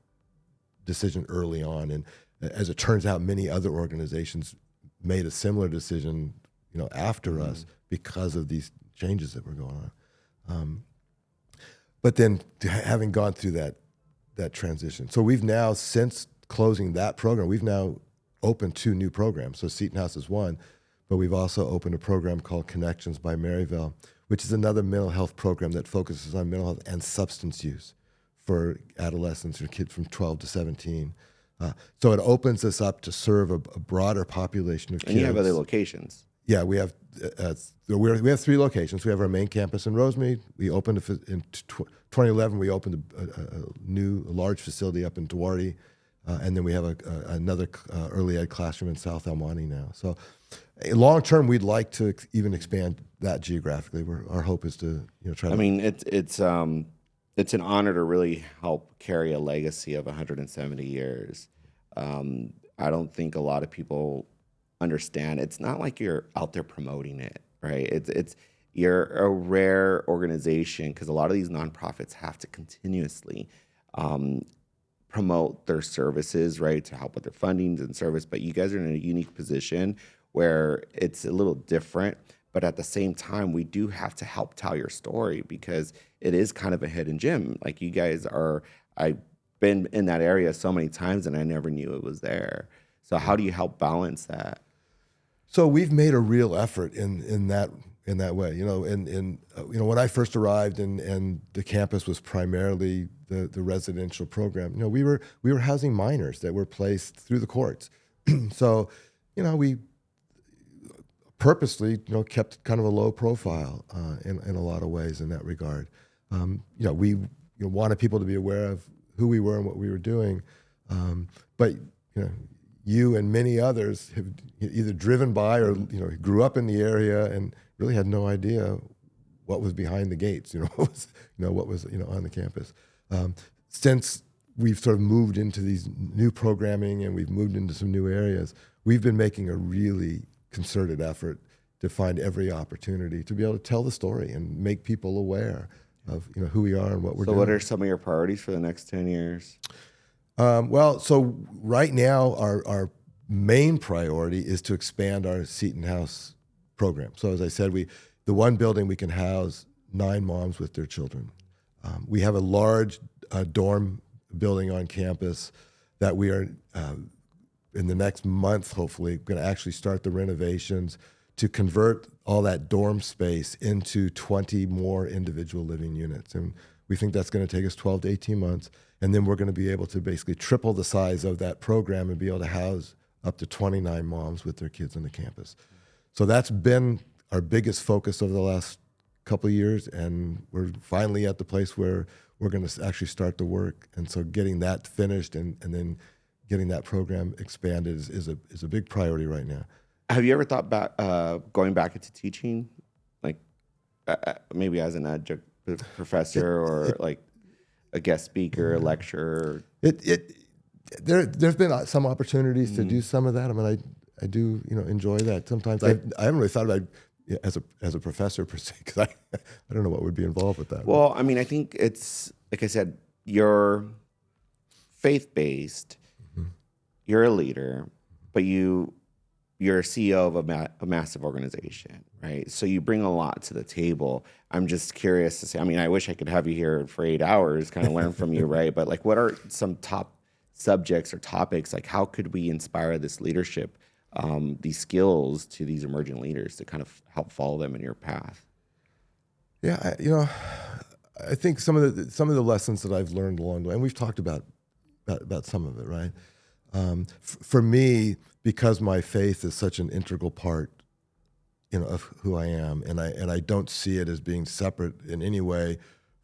decision early on. And as it turns out, many other organizations made a similar decision after us, because of these changes that were going on. But then having gone through that transition, so we've now, since closing that program, we've now opened 2 new programs. So Seton House is one, but we've also opened a program called Connections by Maryvale, which is another mental health program that focuses on mental health and substance use for adolescents or kids from 12 to 17. So it opens us up to serve a broader population of kids. And you have other locations. Yeah, we have 3 locations. We have our main campus in Rosemead. We opened in 2011. We opened a large facility up in Duarte, and then we have another early ed classroom in South El Monte now. So, long term, we'd like to even expand that geographically. Our hope is to try. I mean, it's an honor to really help carry a legacy of 170 years. I don't think a lot of people understand. It's not like you're out there promoting it, right? You're a rare organization because a lot of these nonprofits have to continuously promote their services, right, to help with their fundings and service. But you guys are in a unique position where it's a little different. But at the same time, we do have to help tell your story because it is kind of a hidden gem. Like you guys are, I've been in that area so many times and I never knew it was there. So how do you help balance that? So we've made a real effort in that way. When I first arrived and the campus was primarily the residential program, we were housing minors that were placed through the courts. So, we purposely, kept kind of a low profile in a lot of ways in that regard. We wanted people to be aware of who we were and what we were doing. But you and many others have either driven by or grew up in the area and really had no idea what was behind the gates. What was on the campus. Since we've sort of moved into these new programming and we've moved into some new areas, we've been making a really concerted effort to find every opportunity to be able to tell the story and make people aware of who we are and what we're doing. So what are some of your priorities for the next 10 years? So right now our main priority is to expand our Seton House program. So as I said, the one building we can house 9 moms with their children. We have a large dorm building on campus that we are in the next month, hopefully, going to actually start the renovations to convert all that dorm space into 20 more individual living units. And we think that's going to take us 12 to 18 months. And then we're going to be able to basically triple the size of that program and be able to house up to 29 moms with their kids on the campus. So that's been our biggest focus over the last couple of years. And we're finally at the place where we're going to actually start the work. And so getting that finished and then getting that program expanded is a big priority right now. Have you ever thought about going back into teaching, like maybe as an adjunct professor or like a guest speaker, a lecturer? There's been some opportunities to do some of that. I mean, I do enjoy that. Sometimes I haven't really thought about it as a professor per se because I don't know what would be involved with that. Well, I mean, I think it's like I said, you're faith-based, you're a leader, but you're a CEO of a massive organization, right? So you bring a lot to the table. I'm just curious to say, I mean, I wish I could have you here for 8 hours, kind of learn from you, right? But like, what are some top subjects or topics? Like, how could we inspire this leadership, these skills to these emerging leaders to kind of help follow them in your path? Yeah, I think some of the lessons that I've learned along the way, and we've talked about some of it, right? For me, because my faith is such an integral part, of who I am, and I don't see it as being separate in any way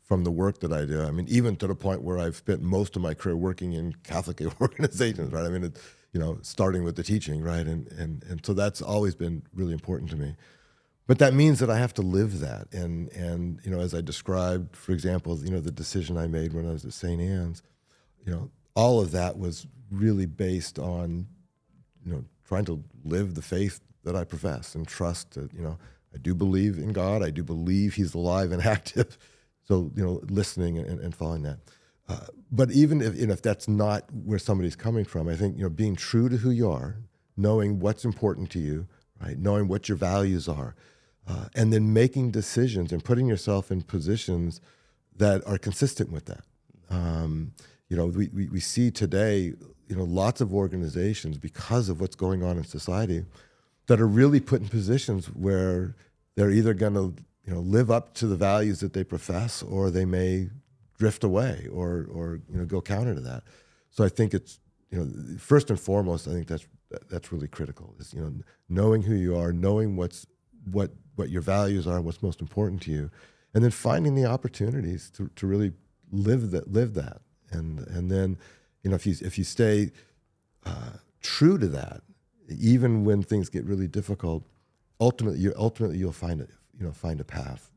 from the work that I do. I mean, even to the point where I've spent most of my career working in Catholic organizations, right? I mean, starting with the teaching, right? And so that's always been really important to me. But that means that I have to live that. And as I described, for example, the decision I made when I was at St. Anne's, all of that was really based on, trying to live the faith that I profess and trust that, I do believe in God. I do believe He's alive and active. So, listening and following that. But even if that's not where somebody's coming from, I think, being true to who you are, knowing what's important to you, right? Knowing what your values are, and then making decisions and putting yourself in positions that are consistent with that. We see today, lots of organizations, because of what's going on in society, that are really put in positions where they're either going to, live up to the values that they profess, or they may drift away or go counter to that. So I think it's, first and foremost, I think that's really critical. Is knowing who you are, knowing what your values are, what's most important to you, and then finding the opportunities to really live that. And then, if you stay true to that, even when things get really difficult, ultimately you'll find a path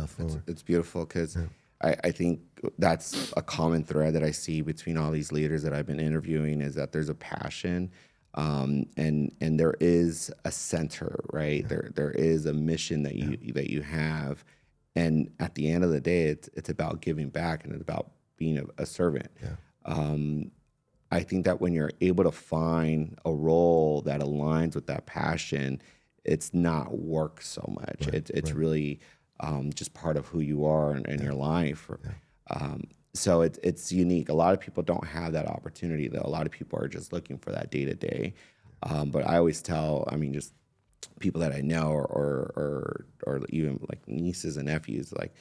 forward. It's beautiful because I think that's a common thread that I see between all these leaders that I've been interviewing, is that there's a passion, and there is a center, right? There is a mission that you have, and at the end of the day, it's about giving back, and it's about being a servant. I think that when you're able to find a role that aligns with that passion, it's not work so much. It's really just part of who you are in your life. So it's unique. A lot of people don't have that opportunity, though. A lot of people are just looking for that day to day. But I always tell, just people that I know, or even like nieces and nephews, like,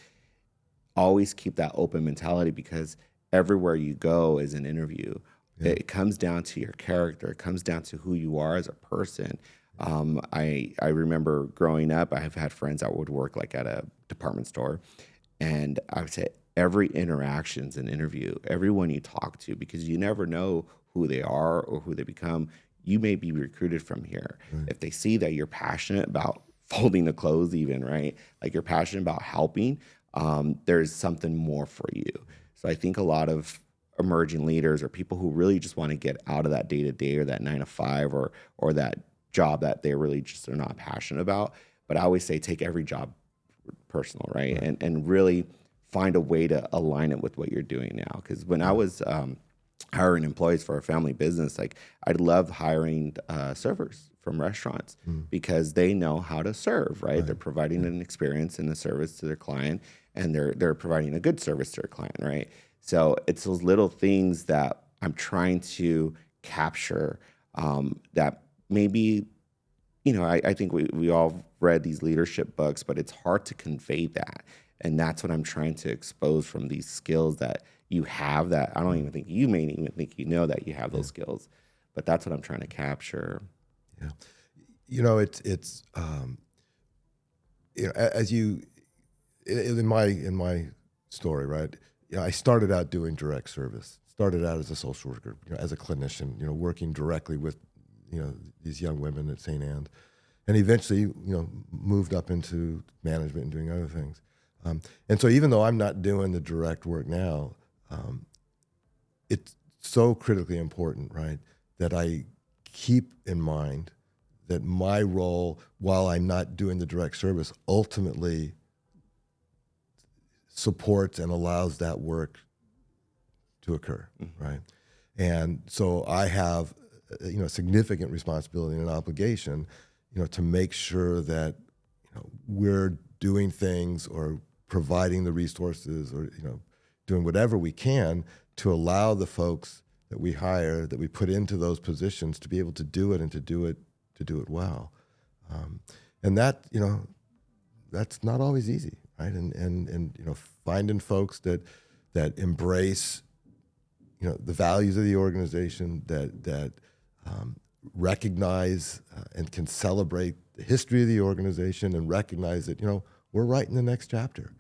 always keep that open mentality, because everywhere you go is an interview. It comes down to your character. It comes down to who you are as a person. I remember growing up, I have had friends that would work like at a department store, and I would say every interaction's an interview. Everyone you talk to, because you never know who they are or who they become. You may be recruited from here. If they see that you're passionate about folding the clothes, even, right? Like, you're passionate about helping, there's something more for you. So I think a lot of emerging leaders, or people who really just want to get out of that day to day, or that 9 to 5, or that job that they really just are not passionate about. But I always say, take every job personal, right? And really find a way to align it with what you're doing now. Because when I was hiring employees for a family business, like, I love hiring servers from restaurants, because they know how to serve, right? They're providing an experience and a service to their client, and they're providing a good service to their client, right? So it's those little things that I'm trying to capture, that maybe, I think we all read these leadership books, but it's hard to convey that. And that's what I'm trying to expose from these skills that you have, that I don't even think you may even think that you have those skills, but that's what I'm trying to capture. It's as you, in my story, right? I started out doing direct service. Started out as a social worker, as a clinician, working directly with, these young women at St. Anne's, and eventually, moved up into management and doing other things. And so, even though I'm not doing the direct work now, it's so critically important, right, that I keep in mind that my role, while I'm not doing the direct service, ultimately supports and allows that work to occur, right? And so I have, significant responsibility and an obligation, to make sure that, we're doing things, or providing the resources, or, doing whatever we can to allow the folks that we hire, that we put into those positions, to be able to do it, and to do it well. And that, that's not always easy, right? And finding folks that embrace, the values of the organization, that recognize and can celebrate the history of the organization, and recognize that, we're writing the next chapter.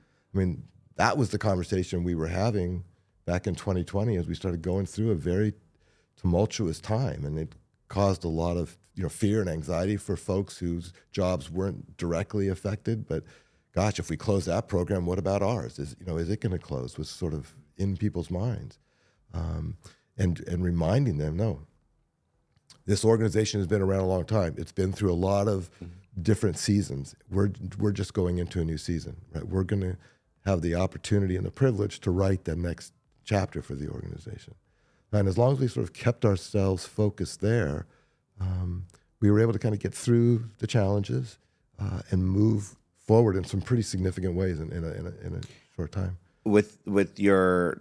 That was the conversation we were having back in 2020 as we started going through a very tumultuous time, and it caused a lot of fear and anxiety for folks whose jobs weren't directly affected. But gosh, if we close that program, what about ours? Is it going to close? Was sort of in people's minds, and reminding them, no, this organization has been around a long time. It's been through a lot of different seasons. We're just going into a new season, right? We're going to have the opportunity and the privilege to write the next chapter for the organization. And as long as we sort of kept ourselves focused there, we were able to kind of get through the challenges and move forward in some pretty significant ways in a short time. With your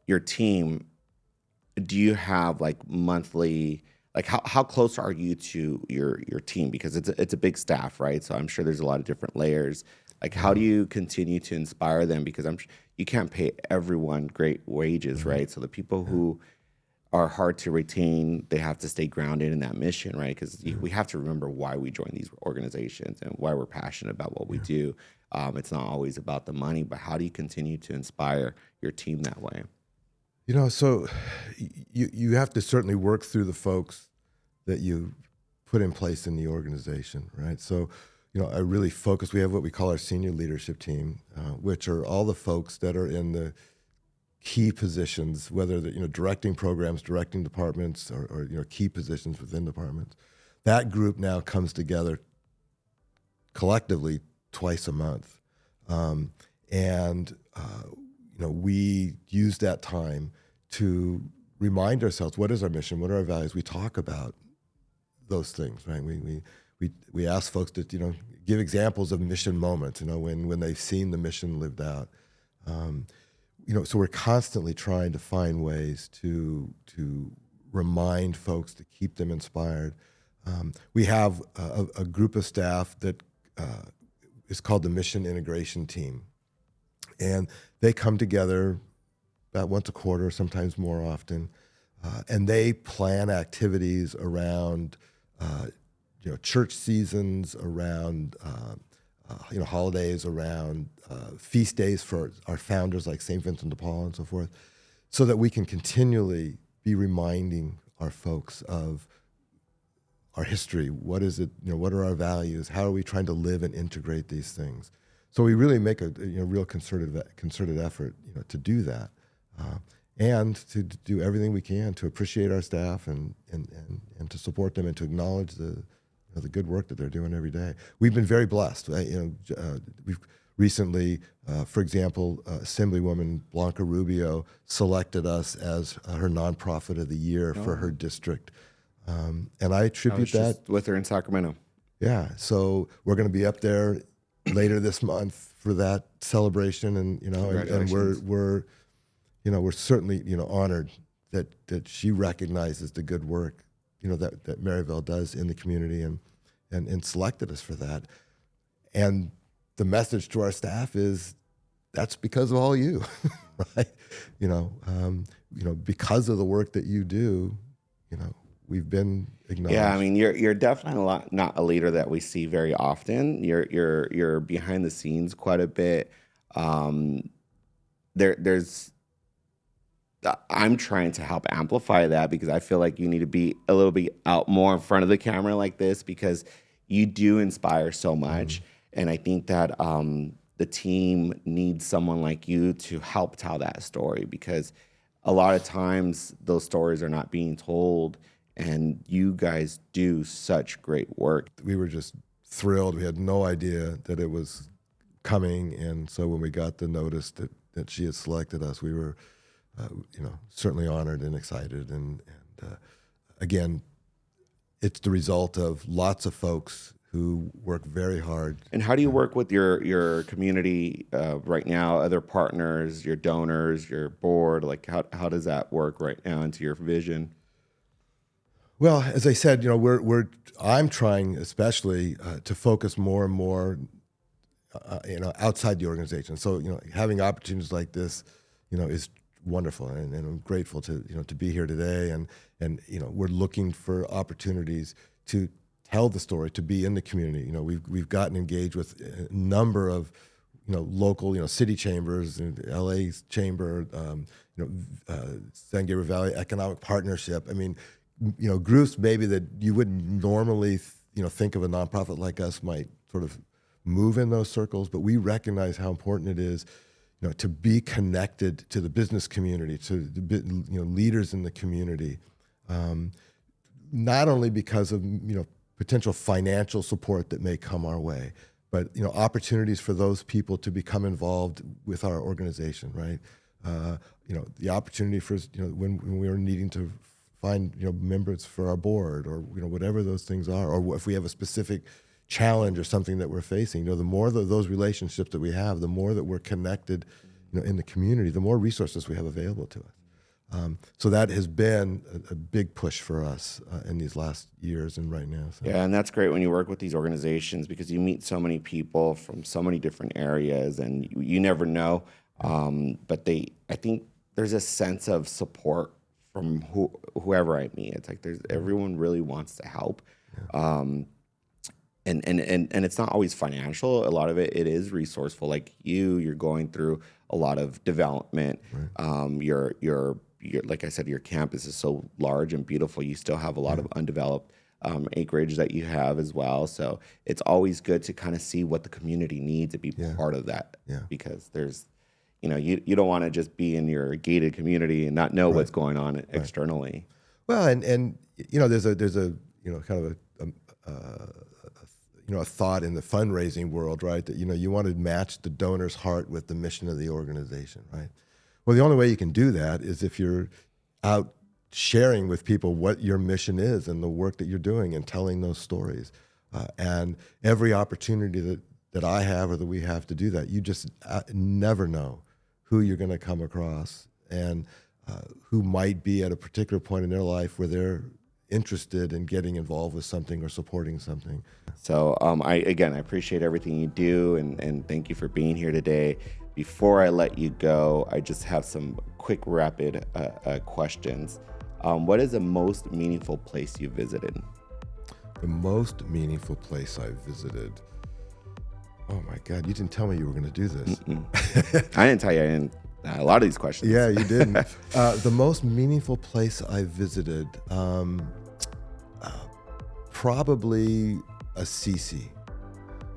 your team, do you have like monthly? Like how close are you to your team? Because it's a big staff, right? So I'm sure there's a lot of different layers. Like, how do you continue to inspire them? Because you can't pay everyone great wages, right? So the people who are hard to retain, they have to stay grounded in that mission, right? Because we have to remember why we join these organizations and why we're passionate about what we do. It's not always about the money, but how do you continue to inspire your team that way? So you have to certainly work through the folks that you put in place in the organization, right? So, I really focus. We have what we call our senior leadership team, which are all the folks that are in the key positions, whether they're, directing programs, directing departments, or key positions within departments. That group now comes together collectively twice a month. We use that time to remind ourselves, what is our mission? What are our values? We talk about those things, right? We ask folks to, give examples of mission moments, when they've seen the mission lived out. So we're constantly trying to find ways to remind folks, to keep them inspired. We have a group of staff that is called the Mission Integration Team. And they come together about once a quarter, sometimes more often, and they plan activities around church seasons, around holidays, around feast days for our founders like St. Vincent de Paul and so forth, so that we can continually be reminding our folks of our history. What is it? What are our values? How are we trying to live and integrate these things? So we really make a real concerted effort to do that, and to do everything we can to appreciate our staff and to support them and to acknowledge the good work that they're doing every day. We've been very blessed. We've recently, for example, Assemblywoman Blanca Rubio selected us as her nonprofit of the year for her district, and I attribute that just with her in Sacramento. Yeah, so we're going to be up there later this month for that celebration, and we're certainly honored that she recognizes the good work that Maryvale does in the community and selected us for that. And the message to our staff is that's because of all you, right? Because of the work that you do, we've been acknowledged. Yeah, I mean, you're definitely not a leader that we see very often. You're behind the scenes quite a bit. I'm trying to help amplify that because I feel like you need to be a little bit out more in front of the camera like this because you do inspire so much. And I think that the team needs someone like you to help tell that story because a lot of times those stories are not being told, and you guys do such great work. We were just thrilled. We had no idea that it was coming, and so when we got the notice that she had selected us, we were certainly honored and excited. And again, it's the result of lots of folks who work very hard. And how do you work with your community right now, other partners, your donors, your board? Like how does that work right now into your vision? Well, as I said, I'm trying especially to focus more and more outside the organization. So having opportunities like this is wonderful, and I'm grateful to be here today, and we're looking for opportunities to tell the story, to be in the community. We've gotten engaged with a number of local city chambers, LA's chamber, San Gabriel Valley Economic Partnership. I mean, groups maybe that you wouldn't normally think of a nonprofit like us might sort of move in those circles, but we recognize how important it is to be connected to the business community, to the leaders in the community, not only because of potential financial support that may come our way, but opportunities for those people to become involved with our organization, right? The opportunity for when we are needing to find members for our board, or whatever those things are, or if we have a specific challenge or something that we're facing, the more those relationships that we have, the more that we're connected, in the community, the more resources we have available to us. So that has been a big push for us in these last years and right now. So. Yeah, and that's great when you work with these organizations because you meet so many people from so many different areas, and you never know. But I think there's a sense of support from whoever I meet. It's like everyone really wants to help. Yeah. And it's not always financial. A lot of it is resourceful. Like you're going through a lot of development. Right. Your like I said, your campus is so large and beautiful. You still have a lot of undeveloped acreage that you have as well. So it's always good to kind of see what the community needs and be part of that. Yeah. Because there's, you don't want to just be in your gated community and not know what's going on externally. Well, and there's a kind of a thought in the fundraising world, right? That you want to match the donor's heart with the mission of the organization, right? Well, the only way you can do that is if you're out sharing with people what your mission is and the work that you're doing and telling those stories. And every opportunity that I have or that we have to do that, you just never know who you're going to come across and who might be at a particular point in their life where they're interested in getting involved with something or supporting something. So I appreciate everything you do and thank you for being here today. Before I let you go, I just have some quick rapid questions. What is the most meaningful place you visited? The most meaningful place I visited. Oh my God, you didn't tell me you were going to do this. I didn't tell you a lot of these questions. Yeah, you didn't. The most meaningful place I visited, probably Assisi.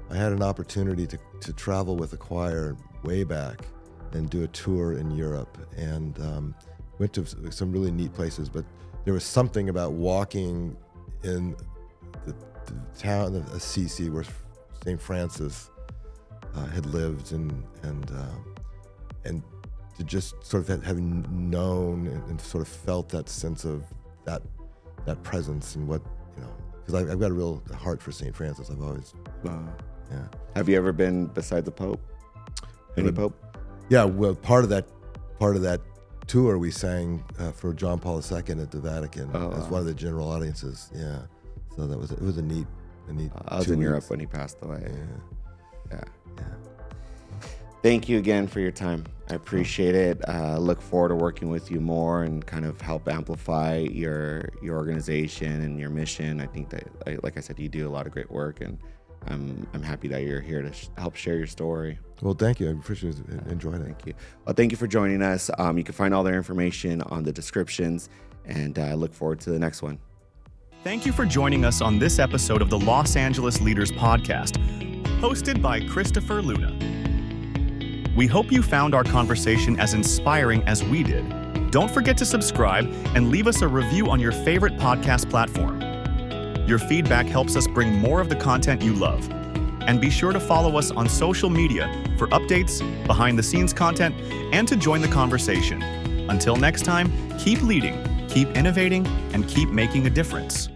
I had an opportunity to travel with a choir way back and do a tour in Europe, and went to some really neat places, but there was something about walking in the town of Assisi where St. Francis had lived and to just sort of having known and sort of felt that sense of that presence and what, because I've got a real heart for St. Francis. I've always, yeah. Have you ever been beside the Pope? Any Pope? Yeah, well, part of that tour we sang for John Paul II at the Vatican as one of the general audiences. Yeah, so it was a neat. I was in Europe when he passed away. Yeah. Thank you again for your time. I appreciate it. Look forward to working with you more and kind of help amplify your organization and your mission. I think that, like I said, you do a lot of great work, and I'm happy that you're here to help share your story. Well, thank you. I appreciate it. Enjoyed it. Thank you. Well, thank you for joining us. You can find all their information on the descriptions, and I look forward to the next one. Thank you for joining us on this episode of the Los Angeles Leaders Podcast, hosted by Christopher Luna. We hope you found our conversation as inspiring as we did. Don't forget to subscribe and leave us a review on your favorite podcast platform. Your feedback helps us bring more of the content you love. And be sure to follow us on social media for updates, behind-the-scenes content, and to join the conversation. Until next time, keep leading, keep innovating, and keep making a difference.